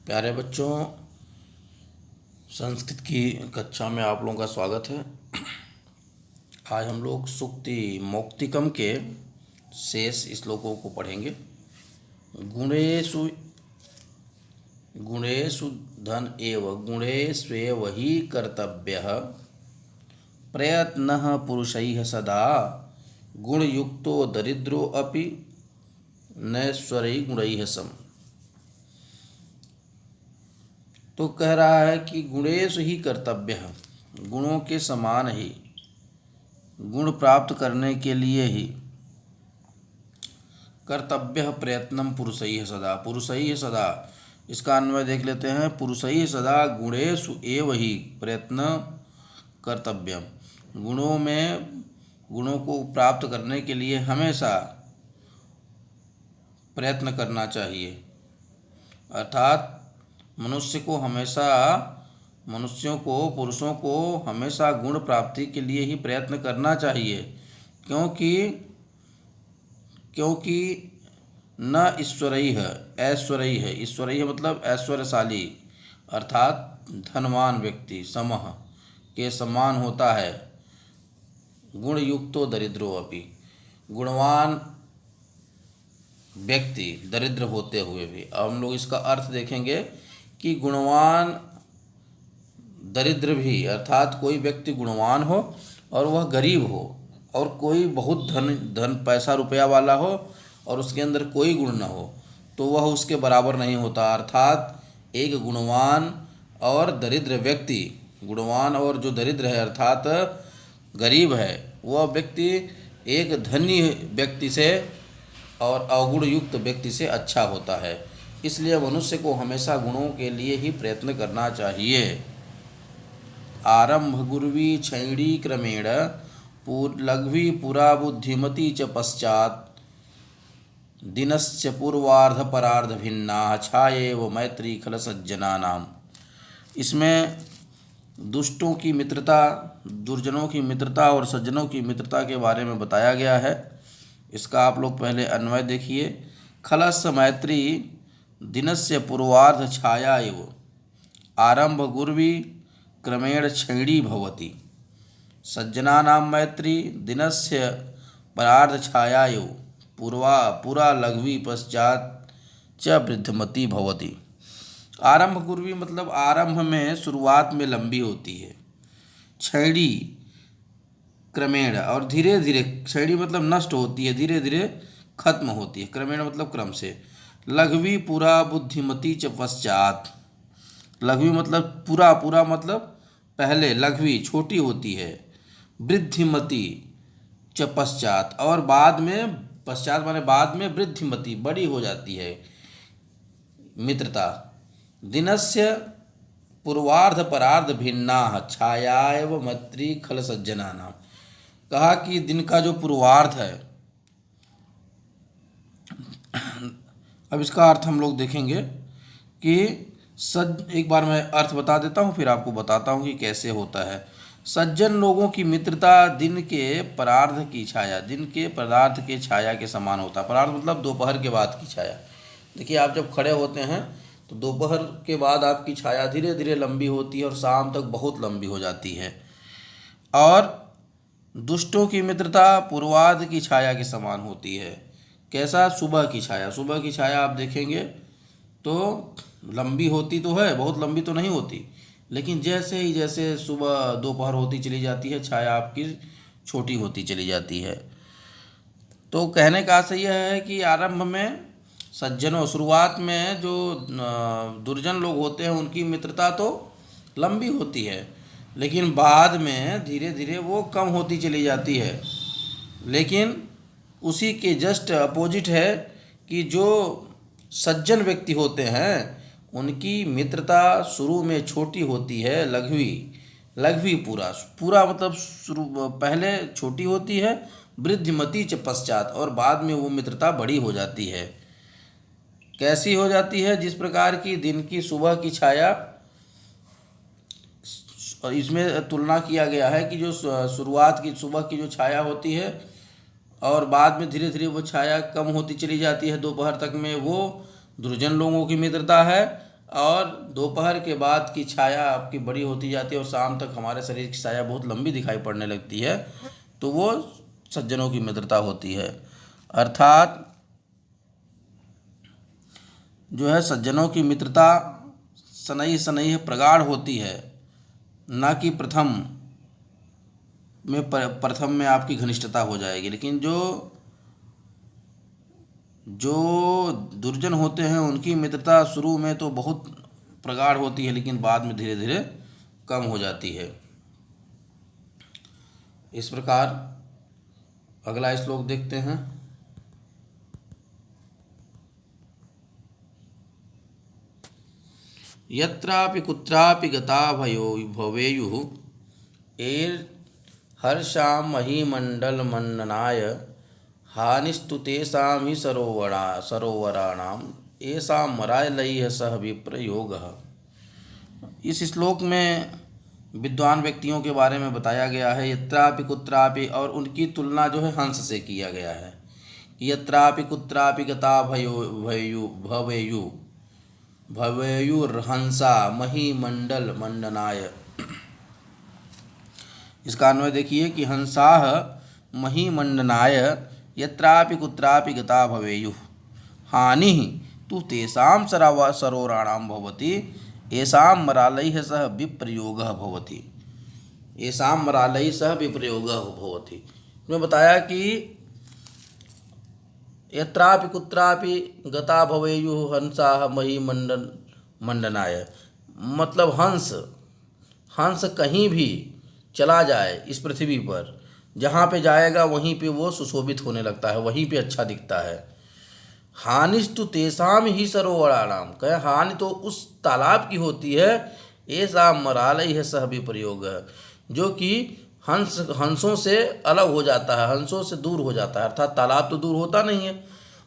प्यारे बच्चों, संस्कृत की कक्षा में आप लोगों का स्वागत है। आज हम लोग सूक्ति मौक्तिकम के शेष श्लोकों को पढ़ेंगे। गुणेषु गुणेषु धन एव गुणेष्वेव हि कर्तव्यः प्रयत्नः पुरुषैः सदा गुणयुक्तो दरिद्रो अपि नैश्वर्य गुणैः सम। तो कह रहा है कि गुणेषु ही कर्तव्य है, गुणों के समान ही, गुण प्राप्त करने के लिए ही कर्तव्य प्रयत्नम पुरुषैः सदा। पुरुषैः सदा, इसका अन्वय देख लेते हैं। पुरुषैः सदा गुणेषु एव ही प्रयत्न कर्तव्यम। गुणों को प्राप्त करने के लिए हमेशा प्रयत्न करना चाहिए। अर्थात पुरुषों को हमेशा गुण प्राप्ति के लिए ही प्रयत्न करना चाहिए, क्योंकि न ईश्वरैः ऐश्वर्यैः, ईश्वरैः मतलब ऐश्वर्यशाली अर्थात धनवान व्यक्ति समः के समान होता है। गुणयुक्तो दरिद्रो अपि, गुणवान व्यक्ति दरिद्र होते हुए भी। अब हम लोग इसका अर्थ देखेंगे कि गुणवान दरिद्र भी, अर्थात कोई व्यक्ति गुणवान हो और वह गरीब हो, और कोई बहुत धन पैसा रुपया वाला हो और उसके अंदर कोई गुण न हो, तो वह उसके बराबर नहीं होता। अर्थात एक गुणवान और दरिद्र व्यक्ति, गुणवान और जो दरिद्र है अर्थात गरीब है, वह व्यक्ति एक धनी व्यक्ति से और अवगुण युक्त व्यक्ति से अच्छा होता है। इसलिए मनुष्य को हमेशा गुणों के लिए ही प्रयत्न करना चाहिए। आरंभ गुर्वी क्षैणी क्रमेण लघ्वी पुरा बुद्धिमती च पश्चात दिनस्य पूर्वार्ध परार्ध भिन्ना छायेव मैत्री खल सज्जनानाम। इसमें दुष्टों की मित्रता, दुर्जनों की मित्रता और सज्जनों की मित्रता के बारे में बताया गया है। इसका आप लोग पहले अन्वय देखिए। खलस्य मैत्री दिनस्य पूर्वार्ध छाया एव आरंभ गुर्वी क्रमेण क्षैणी भवति। सज्जनानां मैत्री दिनस्य परार्ध छाया एव पुरा लघ्वी पश्चात च वृद्धमती भवति। आरंभ गुर्वी मतलब आरंभ में, शुरुआत में लंबी होती है। क्षैणी क्रमेण और धीरे धीरे, क्षैणी मतलब नष्ट होती है, धीरे धीरे खत्म होती है। क्रमेण मतलब क्रम से। लघ्वी पुरा बुद्धिमती च पश्चात, लघ्वी मतलब पूरा मतलब पहले, लघ्वी छोटी होती है, वृद्धिमती च पश्चात और बाद में, पश्चात माने बाद में, वृद्धिमती बड़ी हो जाती है मित्रता। दिनस्य पूर्वार्ध परार्ध भिन्ना छायाएव मैत्री खल सज्जनानाम। कहा कि दिन का जो पूर्वार्ध है, अब इसका अर्थ हम लोग देखेंगे कि एक बार मैं अर्थ बता देता हूँ, फिर आपको बताता हूँ कि कैसे होता है। सज्जन लोगों की मित्रता दिन के परार्ध की छाया, दिन के पदार्थ के छाया के समान होता है। परार्ध मतलब दोपहर के बाद की छाया। देखिए, आप जब खड़े होते हैं तो दोपहर के बाद आपकी छाया धीरे धीरे लंबी होती है और शाम तक बहुत लंबी हो जाती है। और दुष्टों की मित्रता पूर्वार्ध की छाया के समान होती है। कैसा? सुबह की छाया। सुबह की छाया आप देखेंगे तो लंबी होती तो है, बहुत लंबी तो नहीं होती, लेकिन जैसे सुबह दोपहर होती चली जाती है, छाया आपकी छोटी होती चली जाती है। तो कहने का आशय यह है कि आरंभ में सज्जनों, शुरुआत में जो दुर्जन लोग होते हैं उनकी मित्रता तो लंबी होती है, लेकिन बाद में धीरे धीरे वो कम होती चली जाती है। लेकिन उसी के जस्ट अपोजिट है कि जो सज्जन व्यक्ति होते हैं उनकी मित्रता शुरू में छोटी होती है, लघ्वी पूरा मतलब शुरू पहले छोटी होती है, वृद्धिमती च पश्चात, और बाद में वो मित्रता बड़ी हो जाती है। कैसी हो जाती है? जिस प्रकार की दिन की सुबह की छाया, इसमें तुलना किया गया है कि जो शुरुआत की सुबह की जो छाया होती है और बाद में धीरे धीरे वो छाया कम होती चली जाती है दोपहर तक में, वो दुर्जन लोगों की मित्रता है। और दोपहर के बाद की छाया आपकी बड़ी होती जाती है और शाम तक हमारे शरीर की छाया बहुत लंबी दिखाई पड़ने लगती है, तो वो सज्जनों की मित्रता होती है। अर्थात जो है सज्जनों की मित्रता सनई सनई प्रगाढ़ होती है, ना कि प्रथम में आपकी घनिष्ठता हो जाएगी। लेकिन जो दुर्जन होते हैं उनकी मित्रता शुरू में तो बहुत प्रगाढ़ होती है, लेकिन बाद में धीरे धीरे कम हो जाती है। इस प्रकार अगला श्लोक देखते हैं। यत्रापि कुत्रापि गता भवेयुः हर्षां महीमण्डलमण्डनाय हानिस्तु तेषां हि सरोवराणां येषां मरालयैः सह विप्रयोगः। इस श्लोक में विद्वान व्यक्तियों के बारे में बताया गया है। यत्रापि कुत्रापि, और उनकी तुलना जो है हंस से किया गया है। यत्रापि कुत्रापि गता भवेयुर्हंसा महीमण्डल मंडनाय। इसका अन्वय देखिए कि हंसाः महीमण्डनाय यत्रापि कुत्रापि गता भवेयुः हानिः तु तेषां सरोवराणां भवति येषां मरालैः सह विप्रयोगः भवति। येषां मरालैः सह विप्रयोगः भवति। मैं बताया कि यत्रापि कुत्रापि गता भवेयुः हंसाः महीमण्डनाय, मतलब हंस कहीं भी चला जाए इस पृथ्वी पर, जहाँ पे जाएगा वहीं पे वो सुशोभित होने लगता है, वहीं पे अच्छा दिखता है। हानिस्तु तेषां ही सरोवराणाम, कहे हानि तो उस तालाब की होती है, ऐसा मरालय है सह विप्रयोग, जो कि हंसों से अलग हो जाता है, हंसों से दूर हो जाता है। अर्थात तालाब तो दूर होता नहीं है,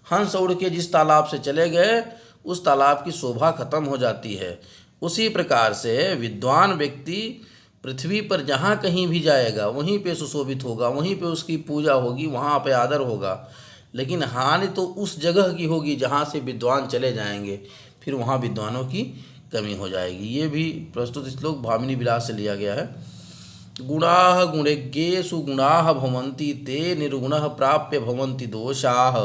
हंस उड़ के जिस तालाब से चले गए उस तालाब की शोभा खत्म हो जाती है। उसी प्रकार से विद्वान व्यक्ति पृथ्वी पर जहाँ कहीं भी जाएगा वहीं पे सुशोभित होगा, वहीं पे उसकी पूजा होगी, वहाँ पे आदर होगा। लेकिन हानि तो उस जगह की होगी जहाँ से विद्वान चले जाएंगे, फिर वहाँ विद्वानों की कमी हो जाएगी। ये भी प्रस्तुत श्लोक भामिनी विलास से लिया गया है। गुणाः गुणज्ञेषु गुणाः भवन्ति ते निर्गुणः प्राप्य भवन्ति दोषाः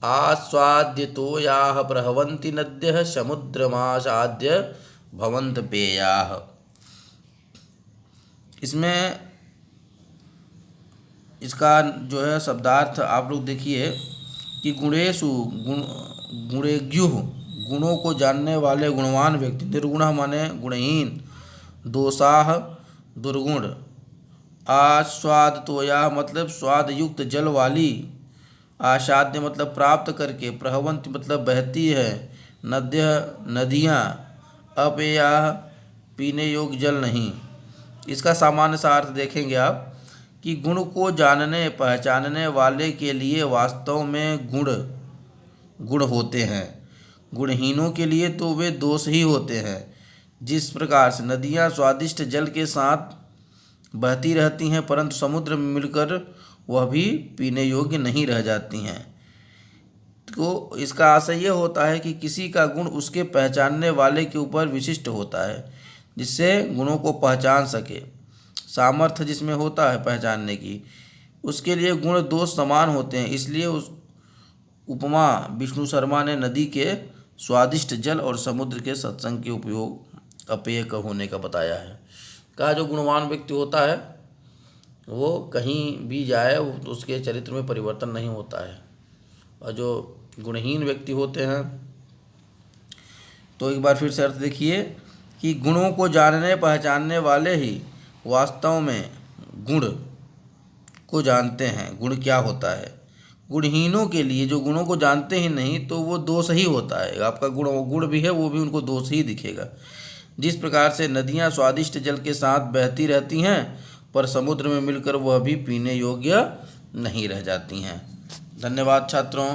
आस्वाद्यतो याः प्रहवन्ति नद्यः समुद्रमासाद्य भवन्त पेयाः। इसमें इसका जो है शब्दार्थ आप लोग देखिए कि गुणेषु गुणेज्ञुः, गुणों को जानने वाले गुणवान व्यक्ति, निर्गुणः माने गुणहीन, दोषाः दुर्गुण, आस्वादतोया मतलब स्वाद युक्त जल वाली, आसाद्य मतलब प्राप्त करके, प्रहवंत मतलब बहती है, नद्य नदियाँ, अपेया पीने योग्य जल नहीं। इसका सामान्य सा अर्थ देखेंगे आप कि गुण को जानने पहचानने वाले के लिए वास्तव में गुण होते हैं, गुणहीनों के लिए तो वे दोष ही होते हैं। जिस प्रकार से नदियाँ स्वादिष्ट जल के साथ बहती रहती हैं परंतु समुद्र में मिलकर वह भी पीने योग्य नहीं रह जाती हैं। तो इसका आशय यह होता है कि किसी का गुण उसके पहचानने वाले के ऊपर विशिष्ट होता है, जिससे गुणों को पहचान सके। सामर्थ्य जिसमें होता है पहचानने की, उसके लिए गुण दोष समान होते हैं। इसलिए उस उपमा विष्णु शर्मा ने नदी के स्वादिष्ट जल और समुद्र के सत्संग के उपयोग अपेय होने का बताया है। कहा जो गुणवान व्यक्ति होता है वो कहीं भी जाए उसके चरित्र में परिवर्तन नहीं होता है, और जो गुणहीन व्यक्ति होते हैं, तो एक बार फिर से अर्थ देखिए कि गुणों को जानने पहचानने वाले ही वास्तव में गुण को जानते हैं, गुण क्या होता है। गुणहीनों के लिए, जो गुणों को जानते ही नहीं, तो वो दोष ही होता है। आपका गुण भी है वो भी उनको दोष ही दिखेगा। जिस प्रकार से नदियाँ स्वादिष्ट जल के साथ बहती रहती हैं पर समुद्र में मिलकर वह भी पीने योग्य नहीं रह जाती हैं। धन्यवाद छात्रों।